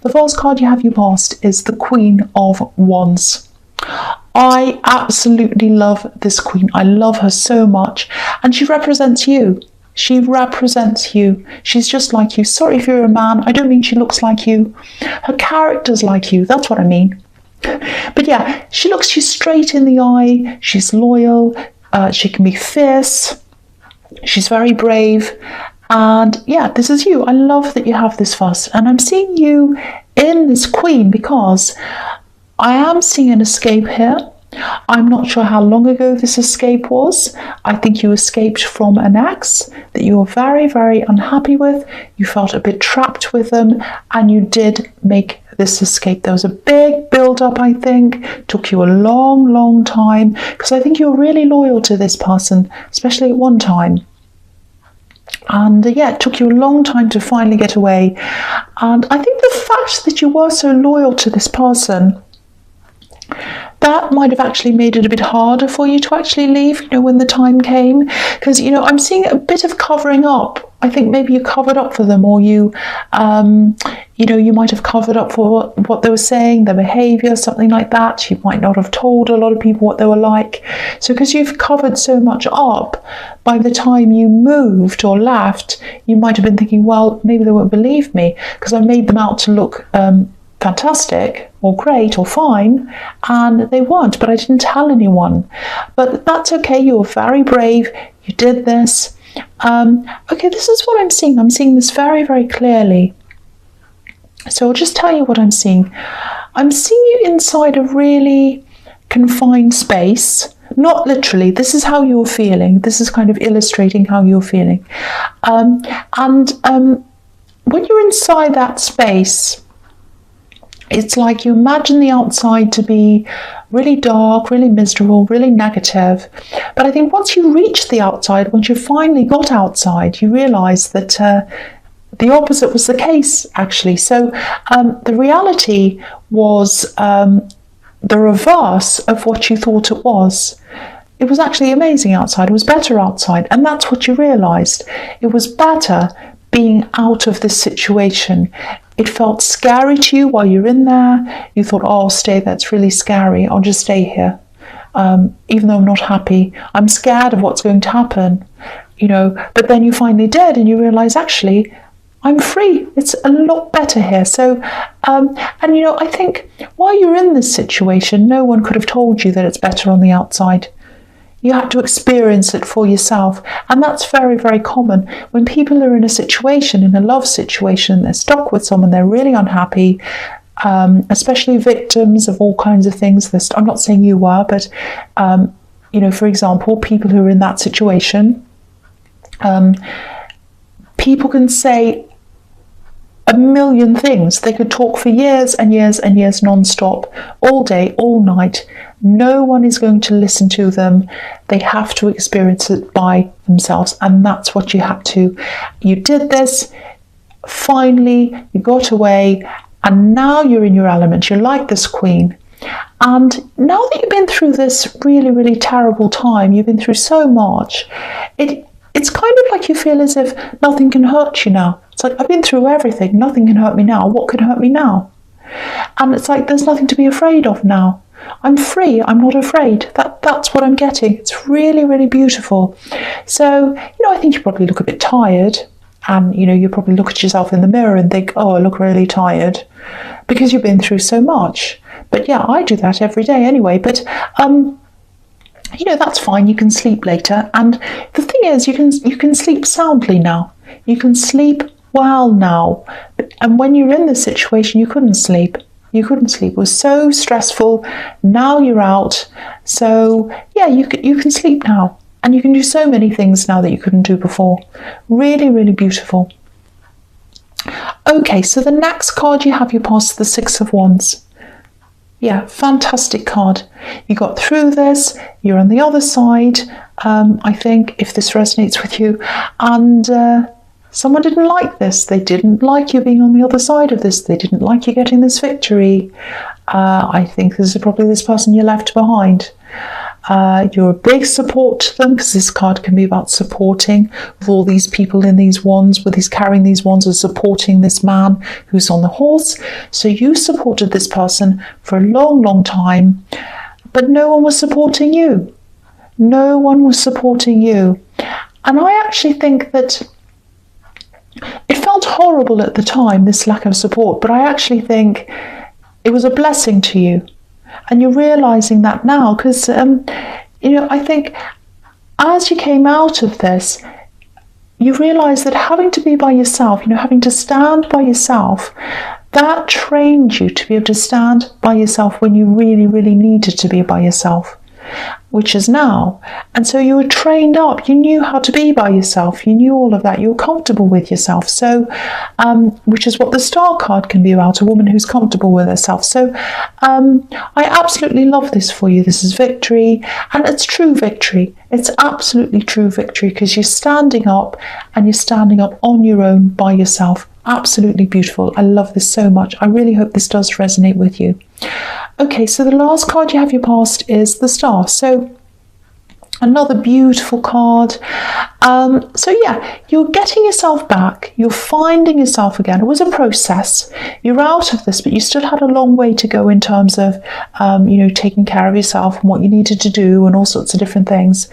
The first card you have you passed is the Queen of Wands. I absolutely love this queen. I love her so much. And she represents you. She represents you. She's just like you. Sorry if you're a man. I don't mean she looks like you. Her character's like you. That's what I mean. But yeah, she looks you straight in the eye. She's loyal. She can be fierce. She's very brave. And yeah, this is you. I love that you have this fuss. And I'm seeing you in this queen because I am seeing an escape here. I'm not sure how long ago this escape was. I think you escaped from an ex that you were very, very unhappy with. You felt a bit trapped with them, and you did make this escape. There was a big build-up, I think. It took you a long, long time, because I think you're really loyal to this person, especially at one time. And yeah, it took you a long time to finally get away. And I think the fact that you were so loyal to this person, that might have actually made it a bit harder for you to actually leave, when the time came. Because, I'm seeing a bit of covering up. I think maybe you covered up for them, or you might have covered up for what they were saying, their behaviour, something like that. You might not have told a lot of people what they were like. So because you've covered so much up, by the time you moved or left, you might have been thinking, well, maybe they won't believe me because I made them out to look fantastic or great or fine, and they weren't, but I didn't tell anyone. But that's okay. You were very brave. You did this. Okay, this is what I'm seeing. I'm seeing this very, very clearly. So I'll just tell you what I'm seeing. I'm seeing you inside a really confined space. Not literally. This is how you're feeling. This is kind of illustrating how you're feeling. When you're inside that space, it's like you imagine the outside to be really dark, really miserable, really negative. But I think once you reach the outside, once you finally got outside, you realise that the opposite was the case, actually. So the reality was the reverse of what you thought it was. It was actually amazing outside. It was better outside. And that's what you realised. It was better being out of this situation. It felt scary to you while you're in there. You thought, oh, I'll stay there. It's really scary. I'll just stay here. Even though I'm not happy. I'm scared of what's going to happen. But then you finally did, and you realise, actually, I'm free. It's a lot better here. So, I think while you're in this situation, no one could have told you that it's better on the outside. You had to experience it for yourself. And that's very, very common. When people are in a situation, in a love situation, they're stuck with someone, they're really unhappy, especially victims of all kinds of things. I'm not saying you were, but, for example, people who are in that situation, people can say a million things. They could talk for years and years and years non-stop, all day, all night. No one is going to listen to them. They have to experience it by themselves, and that's what you had to. You did this, finally, you got away, and now you're in your element. You're like this queen. And now that you've been through this really, really terrible time, you've been through so much, it's kind of like you feel as if nothing can hurt you now. It's like, I've been through everything. Nothing can hurt me now. What can hurt me now? And it's like, there's nothing to be afraid of now. I'm free. I'm not afraid. That's what I'm getting. It's really, really beautiful. So, I think you probably look a bit tired. And, you probably look at yourself in the mirror and think, oh, I look really tired. Because you've been through so much. But yeah, I do that every day anyway. But, that's fine. You can sleep later. And the thing is, you can sleep soundly now. You can sleep well now. And when you're in this situation, you couldn't sleep. You couldn't sleep. It was so stressful. Now you're out. So yeah, you can sleep now. And you can do so many things now that you couldn't do before. Really, really beautiful. Okay, so the next card you have, you pass the Six of Wands. Yeah, fantastic card. You got through this. You're on the other side, I think, if this resonates with you. And someone didn't like this. They didn't like you being on the other side of this. They didn't like you getting this victory. I think this is probably this person you left behind. You're a big support to them, because this card can be about supporting with all these people in these wands, with these carrying these wands, and supporting this man who's on the horse. So you supported this person for a long, long time, but no one was supporting you. No one was supporting you. And I actually think that it felt horrible at the time, this lack of support, but I actually think it was a blessing to you. And you're realizing that now, because, I think as you came out of this, you realize that having to be by yourself, having to stand by yourself, that trained you to be able to stand by yourself when you really, really needed to be by yourself, which is now. And so you were trained up. You knew how to be by yourself. You knew all of that. You were comfortable with yourself. So, which is what the Star card can be about, a woman who's comfortable with herself. So I absolutely love this for you. This is victory, and it's true victory. It's absolutely true victory, because you're standing up, and you're standing up on your own by yourself. Absolutely beautiful. I love this so much. I really hope this does resonate with you. Okay, so the last card you have your past is the Star. So another beautiful card. So yeah, you're getting yourself back. You're finding yourself again. It was a process. You're out of this, but you still had a long way to go in terms of, taking care of yourself and what you needed to do and all sorts of different things.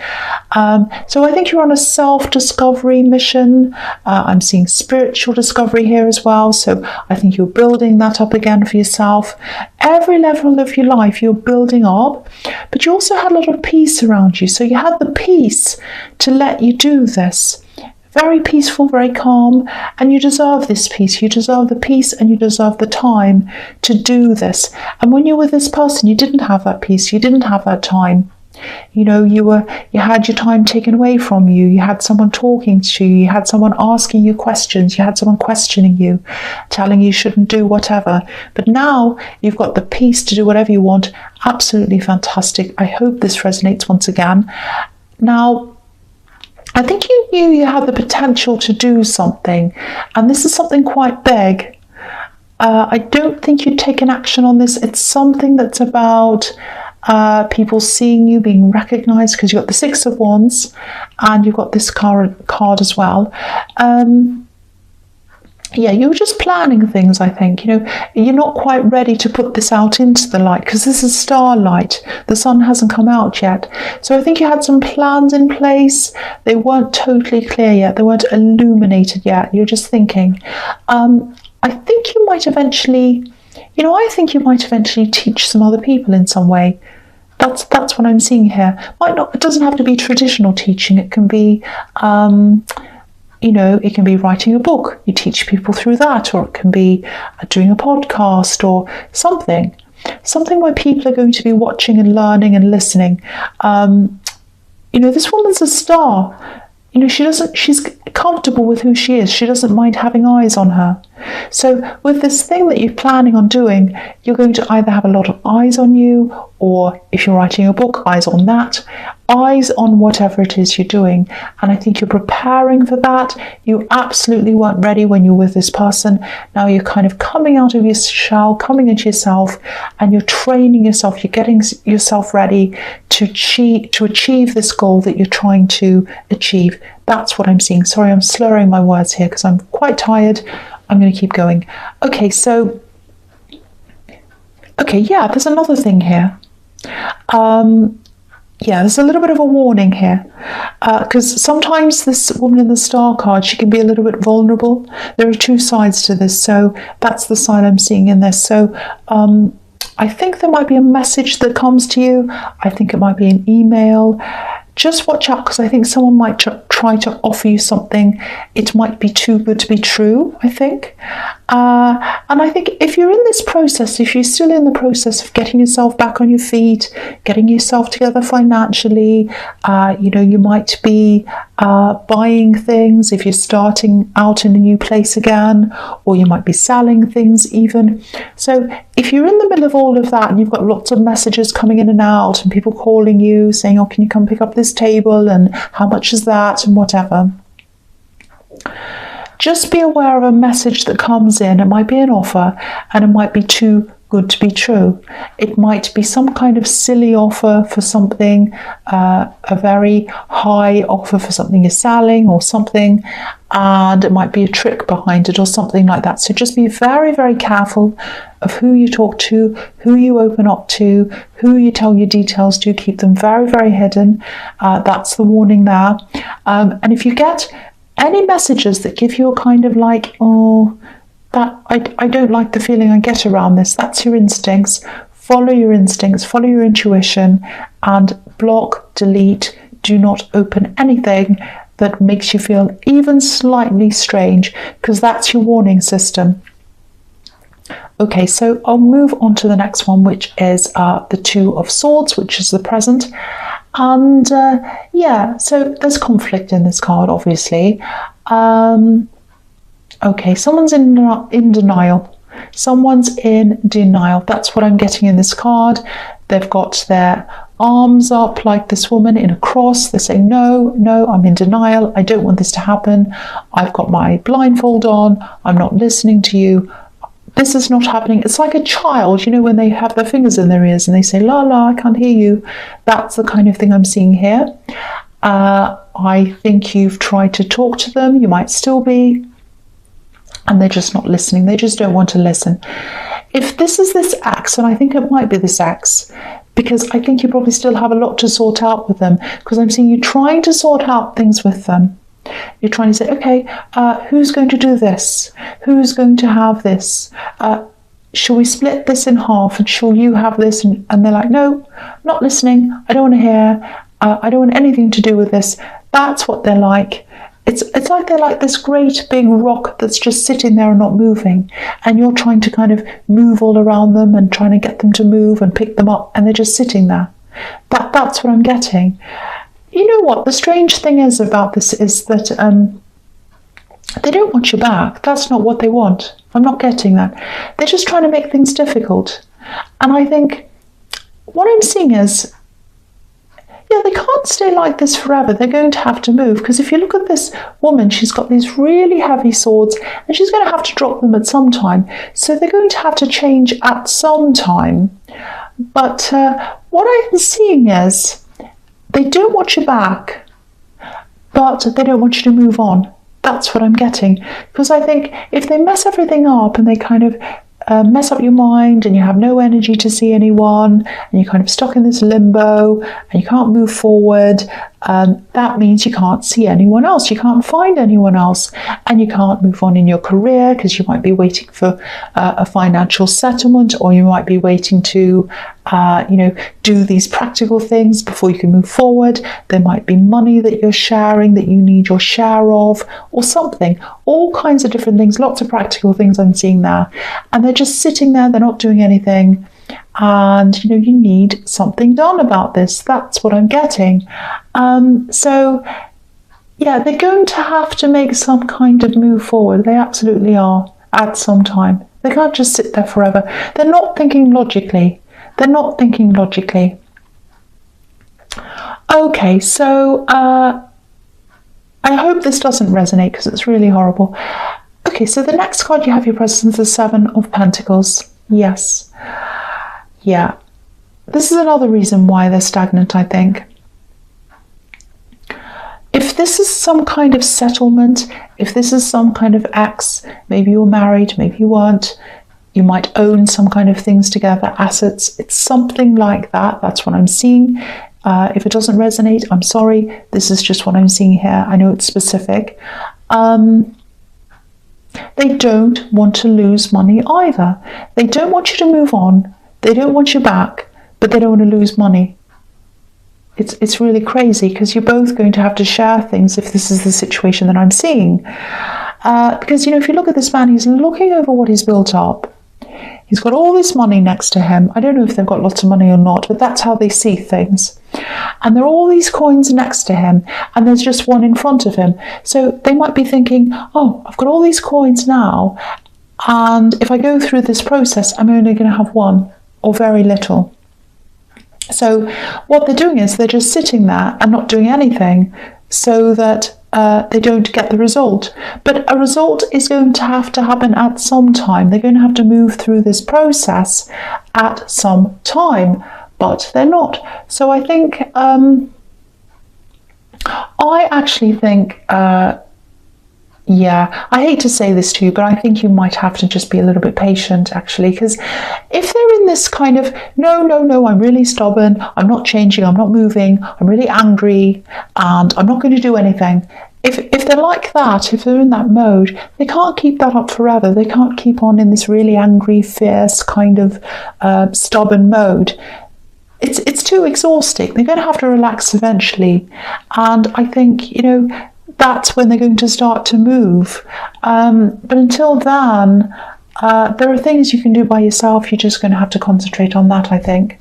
So I think you're on a self-discovery mission. I'm seeing spiritual discovery here as well. So I think you're building that up again for yourself. Every level of your life you're building up, but you also had a lot of peace around you. So you had the peace to let you do this. Very peaceful, very calm, and you deserve this peace. You deserve the peace, and you deserve the time to do this. And when you're with this person, you didn't have that peace. You didn't have that time. You had your time taken away from you. You had someone talking to you. You had someone asking you questions. You had someone questioning you, telling you shouldn't do whatever. But now you've got the peace to do whatever you want. Absolutely fantastic. I hope this resonates once again. Now, I think you knew you had the potential to do something, and this is something quite big. I don't think you'd taken action on this. It's something that's about people seeing you, being recognized, because you've got the Six of Wands and you've got this card as well. You were just planning things, I think. You're not quite ready to put this out into the light, because this is starlight. The sun hasn't come out yet. So I think you had some plans in place. They weren't totally clear yet. They weren't illuminated yet. You're just thinking. I think you might eventually, teach some other people in some way. That's what I'm seeing here. It doesn't have to be traditional teaching. It can be, it can be writing a book. You teach people through that, or it can be doing a podcast or something where people are going to be watching and learning and listening. This woman's a star. She's comfortable with who she is. She doesn't mind having eyes on her. So with this thing that you're planning on doing, you're going to either have a lot of eyes on you, or if you're writing a book, eyes on that, eyes on whatever it is you're doing. And I think you're preparing for that. You absolutely weren't ready when you're with this person. Now you're kind of coming out of your shell, coming into yourself, and you're training yourself. You're getting yourself ready to achieve this goal that you're trying to achieve. That's what I'm seeing. Sorry, I'm slurring my words here because I'm quite tired. I'm going to keep going. Okay, there's another thing here. There's a little bit of a warning here, because sometimes this woman in the Star card, she can be a little bit vulnerable. There are two sides to this, so that's the side I'm seeing in this. So I think there might be a message that comes to you. I think it might be an email. Just watch out, because I think someone might try to offer you something. It might be too good to be true, I think. And I think if you're in this process, if you're still in the process of getting yourself back on your feet, getting yourself together financially, you might be buying things if you're starting out in a new place again, or you might be selling things even. So if you're in the middle of all of that and you've got lots of messages coming in and out and people calling you saying, oh, can you come pick up this table, and how much is that, and whatever, just be aware of a message that comes in. It might be an offer, and it might be too good to be true. It might be some kind of silly offer for something, a very high offer for something you're selling or something, and it might be a trick behind it or something like that. So just be very, very careful of who you talk to, who you open up to, who you tell your details to. Keep them very, very hidden. That's the warning there. And if you get any messages that give you a kind of like, oh, that I don't like the feeling I get around this, that's your instincts. Follow your instincts, follow your intuition, and block, delete. Do not open anything that makes you feel even slightly strange, because that's your warning system. Okay, so I'll move on to the next one, which is the Two of Swords, which is the present. And yeah, so there's conflict in this card, obviously. Okay, someone's in denial. Someone's in denial. That's what I'm getting in this card. They've got their arms up like this woman in a cross. They're saying, no, I'm in denial. I don't want this to happen. I've got my blindfold on. I'm not listening to you. This is not happening. It's like a child, you know, when they have their fingers in their ears and they say, la, la, I can't hear you. That's the kind of thing I'm seeing here. I think you've tried to talk to them. You might still be. And they're just not listening. They just don't want to listen. If this is this ex, and I think it might be this ex, because I think you probably still have a lot to sort out with them, because I'm seeing you trying to sort out things with them. You're trying to say, okay, who's going to do this? Who's going to have this? Shall we split this in half, and shall you have this? And they're like, no, not listening. I don't want to hear. I don't want anything to do with this. That's what they're like. It's like they're like this great big rock that's just sitting there and not moving, and you're trying to kind of move all around them and trying to get them to move and pick them up, and they're just sitting there. That's what I'm getting. You know what? The strange thing is about this is that they don't want you back. That's not what they want. I'm not getting that. They're just trying to make things difficult. And I think what I'm seeing is, yeah, they can't stay like this forever. They're going to have to move, because if you look at this woman, she's got these really heavy swords and she's going to have to drop them at some time. So they're going to have to change at some time. But what I'm seeing is they don't want you back, but they don't want you to move on. That's what I'm getting. Because I think if they mess everything up and they kind of mess up your mind and you have no energy to see anyone and you're kind of stuck in this limbo and you can't move forward, that means you can't see anyone else, you can't find anyone else, and you can't move on in your career because you might be waiting for a financial settlement, or you might be waiting to do these practical things before you can move forward. There might be money that you're sharing that you need your share of, or something. All kinds of different things, lots of practical things I'm seeing there. And they're just sitting there, they're not doing anything. And you need something done about this. That's what I'm getting. So yeah, they're going to have to make some kind of move forward. They absolutely are, at some time. They can't just sit there forever. They're not thinking logically. Okay, so I hope this doesn't resonate, because it's really horrible. Okay, so the next card you have your presence, the Seven of Pentacles. Yes. Yeah. This is another reason why they're stagnant, I think. If this is some kind of settlement, if this is some kind of ex, maybe you were married, maybe you weren't, you might own some kind of things together, assets, it's something like that. That's what I'm seeing. If it doesn't resonate, I'm sorry. This is just what I'm seeing here. I know it's specific. They don't want to lose money either. They don't want you to move on. They don't want you back, but they don't want to lose money. It's really crazy, because you're both going to have to share things if this is the situation that I'm seeing. Because, if you look at this man, he's looking over what he's built up. He's got all this money next to him. I don't know if they've got lots of money or not, but that's how they see things. And there are all these coins next to him, and there's just one in front of him. So they might be thinking, oh, I've got all these coins now, and if I go through this process, I'm only going to have one, or very little. So what they're doing is they're just sitting there and not doing anything, so that they don't get the result. But a result is going to have to happen at some time. They're going to have to move through this process at some time, but they're not. So I think, I actually think, yeah, I hate to say this to you, but I think you might have to just be a little bit patient, actually, because if they're in this kind of, no, I'm really stubborn, I'm not changing, I'm not moving, I'm really angry, and I'm not going to do anything. If they're like that, if they're in that mode, they can't keep that up forever. They can't keep on in this really angry, fierce, kind of stubborn mode. It's too exhausting. They're going to have to relax eventually. And I think, that's when they're going to start to move. But until then, there are things you can do by yourself. You're just going to have to concentrate on that, I think.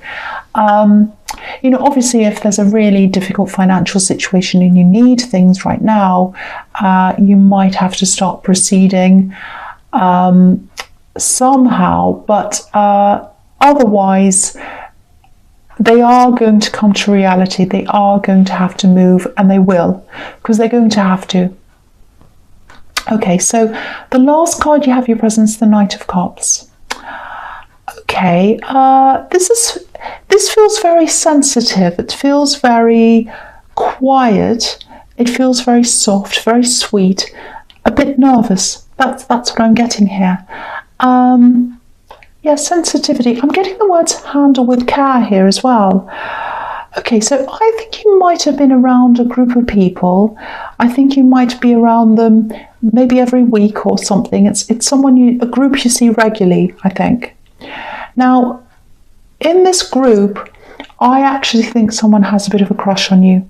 Obviously, if there's a really difficult financial situation and you need things right now, you might have to start proceeding somehow. But otherwise, they are going to come to reality. They are going to have to move, and they will, because they're going to have to. Okay, so the last card you have your presence, the Knight of Cups. Okay, this feels very sensitive. It feels very quiet. It feels very soft, very sweet, a bit nervous. That's what I'm getting here. Yeah, sensitivity. I'm getting the words handle with care here as well. Okay, so I think you might have been around a group of people. I think you might be around them maybe every week or something. It's someone a group you see regularly, I think. Now, in this group, I actually think someone has a bit of a crush on you.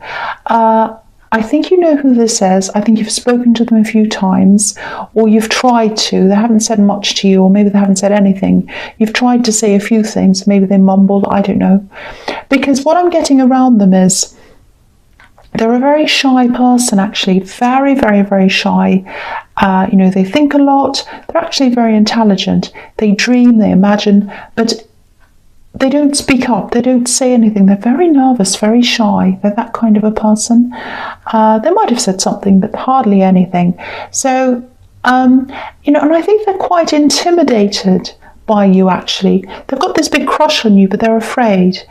I think you know who this is. I think you've spoken to them a few times, or you've tried to. They haven't said much to you, or maybe they haven't said anything. You've tried to say a few things. Maybe they mumbled. I don't know. Because what I'm getting around them is they're a very shy person, actually. Very, very, very shy. They think a lot. They're actually very intelligent. They dream, they imagine, but they don't speak up. They don't say anything. They're very nervous, very shy. They're that kind of a person. They might have said something, but hardly anything. So, and I think they're quite intimidated by you, actually. They've got this big crush on you, but they're afraid.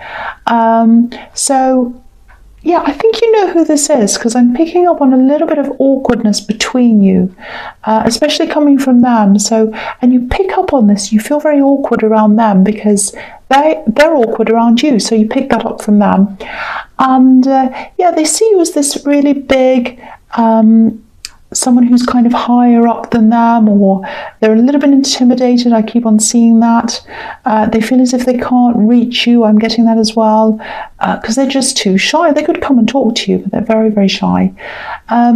Yeah, I think you know who this is, because I'm picking up on a little bit of awkwardness between you, especially coming from them. And you pick up on this, you feel very awkward around them because they're awkward around you. So you pick that up from them. And they see you as this really big, someone who's kind of higher up than them, or they're a little bit intimidated. I keep on seeing that. They feel as if they can't reach you. I'm getting that as well, because they're just too shy. They could come and talk to you, but they're very, very shy. I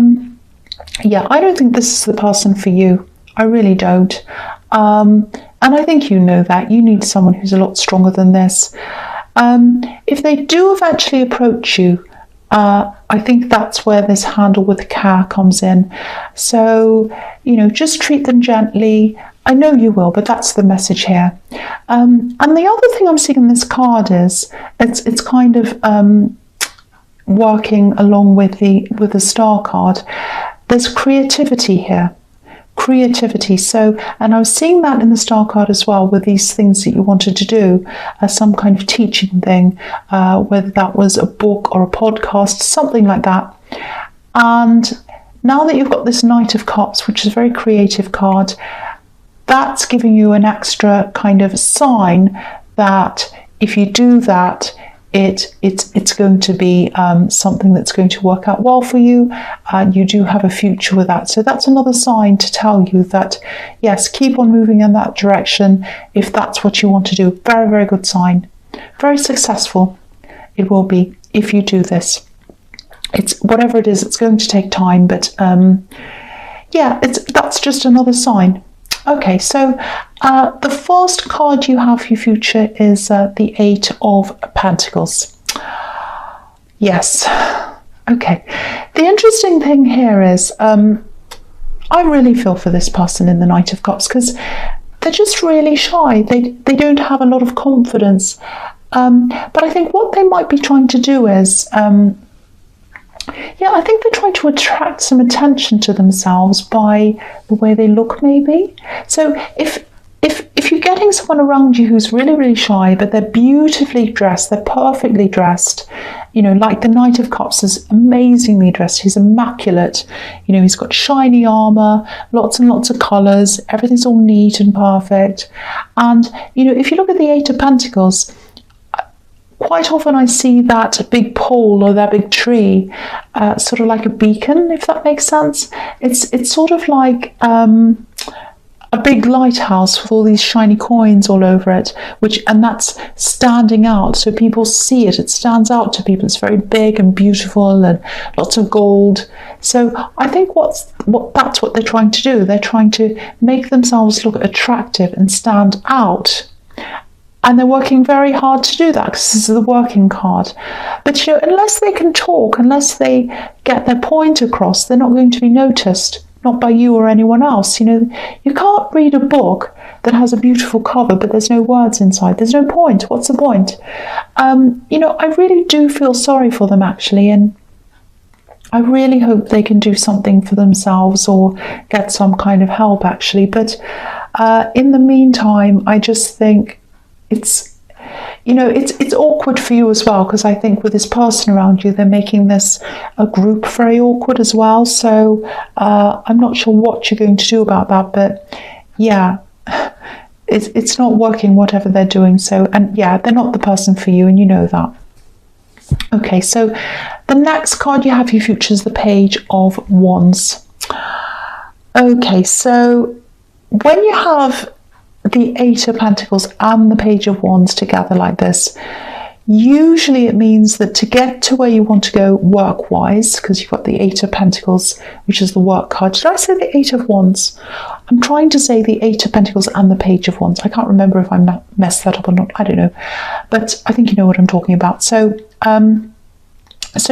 don't think this is the person for you. I really don't. And I think you know that. You need someone who's a lot stronger than this. If they do eventually approach you, I think that's where this handle with care comes in. So, just treat them gently. I know you will, but that's the message here. And the other thing I'm seeing in this card is it's kind of working along with the star card. There's creativity here. Creativity. So, and I was seeing that in the star card as well, with these things that you wanted to do, some kind of teaching thing, whether that was a book or a podcast, something like that. And now that you've got this Knight of Cups, which is a very creative card, that's giving you an extra kind of sign that if you do that, it's going to be something that's going to work out well for you. You do have a future with that. So that's another sign to tell you that, yes, keep on moving in that direction if that's what you want to do. Very, very good sign. Very successful it will be if you do this. It's whatever it is, it's going to take time, but that's just another sign. Okay, so the first card you have for your future is the Eight of Pentacles. Yes. Okay. The interesting thing here is I really feel for this person in the Knight of Cups, because they're just really shy. They don't have a lot of confidence. But I think what they might be trying to do is Yeah, I think they're trying to attract some attention to themselves by the way they look, maybe. So if you're getting someone around you who's really, really shy, but they're beautifully dressed, they're perfectly dressed, like the Knight of Cups is amazingly dressed, he's immaculate, he's got shiny armour, lots and lots of colours, everything's all neat and perfect. And, if you look at the Eight of Pentacles, quite often I see that big pole or that big tree, sort of like a beacon, if that makes sense. It's sort of like a big lighthouse with all these shiny coins all over it, and that's standing out, so people see it. It stands out to people. It's very big and beautiful and lots of gold. So I think that's what they're trying to do. They're trying to make themselves look attractive and stand out. And they're working very hard to do that, because this is the working card. But unless they can talk, unless they get their point across, they're not going to be noticed. Not by you or anyone else. You can't read a book that has a beautiful cover but there's no words inside. There's no point. What's the point? I really do feel sorry for them, actually, and I really hope they can do something for themselves or get some kind of help, actually. But in the meantime, I just think it's awkward for you as well, because I think with this person around you, they're making this a group very awkward as well. So I'm not sure what you're going to do about that, but yeah, it's not working, whatever they're doing. So, and yeah, they're not the person for you, and you know that. Okay, so the next card you have for your future is the Page of Wands. Okay, so when you have the Eight of Pentacles and the Page of Wands together like this, usually it means that to get to where you want to go work-wise, because you've got the Eight of Pentacles, which is the work card. Did I say the Eight of Wands? I'm trying to say the Eight of Pentacles and the Page of Wands. I can't remember if I messed that up or not. I don't know. But I think you know what I'm talking about. So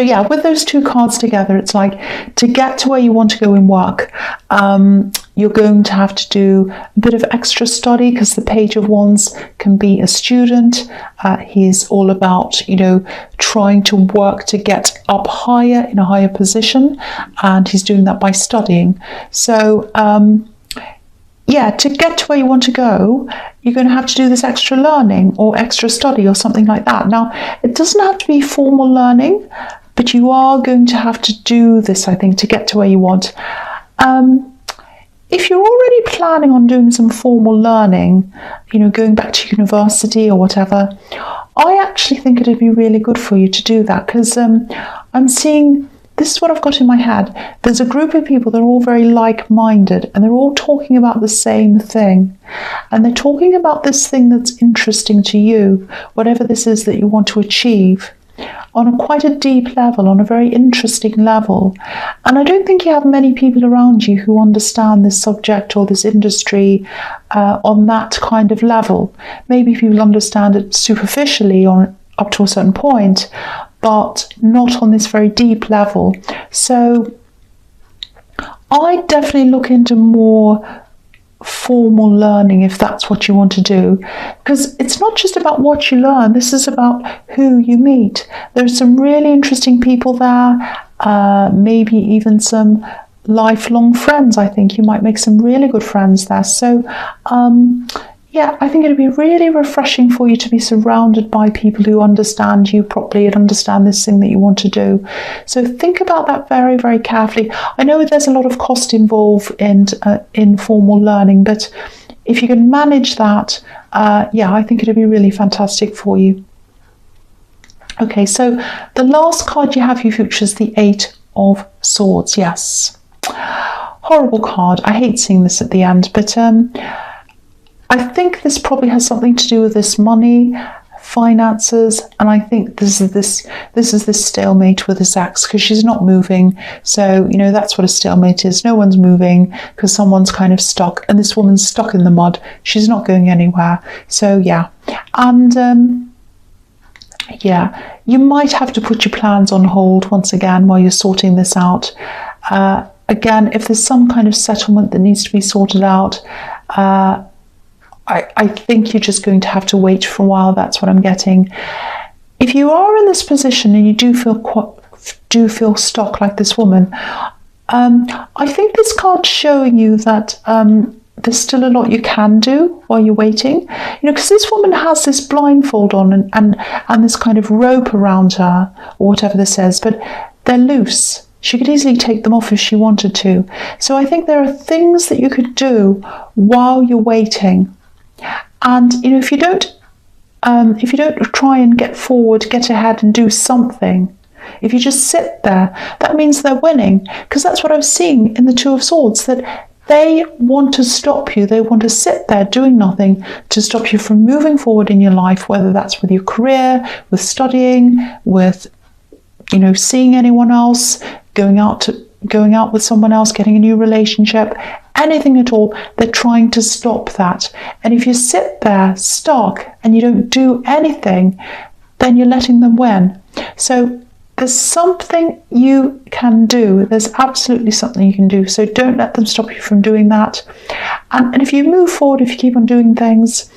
yeah, with those two cards together, it's like to get to where you want to go in work, you're going to have to do a bit of extra study, because the Page of Wands can be a student. He's all about, trying to work to get up higher in a higher position, and he's doing that by studying. So yeah, to get to where you want to go, you're going to have to do this extra learning or extra study or something like that. Now, it doesn't have to be formal learning, but you are going to have to do this, I think, to get to where you want. If you're already planning on doing some formal learning, going back to university or whatever, I actually think it'd be really good for you to do that, because I'm seeing, this is what I've got in my head. There's a group of people that are all very like-minded, and they're all talking about the same thing. And they're talking about this thing that's interesting to you, whatever this is that you want to achieve, on quite a deep level, on a very interesting level. And I don't think you have many people around you who understand this subject or this industry on that kind of level. Maybe people understand it superficially or up to a certain point, but not on this very deep level. So I definitely look into more formal learning if that's what you want to do, because it's not just about what you learn. This is about who you meet. There are some really interesting people there, maybe even some lifelong friends. I think you might make some really good friends there. So yeah, I think it'd be really refreshing for you to be surrounded by people who understand you properly and understand this thing that you want to do. So think about that very, very carefully. I know there's a lot of cost involved in formal learning, but if you can manage that, yeah, I think it'd be really fantastic for you. Okay, so the last card you have for your future is the Eight of Swords. Yes. Horrible card. I hate seeing this at the end, but I think this probably has something to do with this money, finances, and I think this is this stalemate with this ex, because she's not moving. So that's what a stalemate is. No one's moving because someone's kind of stuck, and this woman's stuck in the mud. She's not going anywhere. So yeah, and yeah, you might have to put your plans on hold once again while you're sorting this out. Again, if there's some kind of settlement that needs to be sorted out, I think you're just going to have to wait for a while. That's what I'm getting. If you are in this position and you do feel do feel stuck like this woman. I think this card's showing you that there's still a lot you can do while you're waiting. Because this woman has this blindfold on and this kind of rope around her, or whatever this is, but they're loose. She could easily take them off if she wanted to. So I think there are things that you could do while you're waiting. And if you don't try and get forward, get ahead and do something, if you just sit there, that means they're winning. Because that's what I'm seeing in the Two of Swords, that they want to stop you. They want to sit there doing nothing to stop you from moving forward in your life, whether that's with your career, with studying, with seeing anyone else, going out with someone else, getting a new relationship, anything at all. They're trying to stop that. And if you sit there stuck and you don't do anything, then you're letting them win. So there's something you can do. There's absolutely something you can do. So don't let them stop you from doing that. And if you move forward, if you keep on doing things,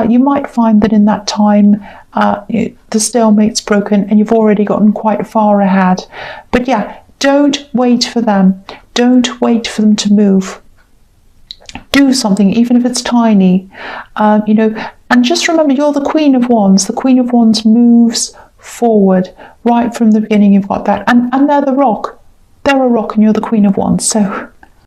you might find that in that time, the stalemate's broken and you've already gotten quite far ahead. But yeah, don't wait for them. Don't wait for them to move. Do something, even if it's tiny. And just remember, you're the Queen of Wands. The Queen of Wands moves forward right from the beginning. You've got that. And they're the rock. They're a rock and you're the Queen of Wands. So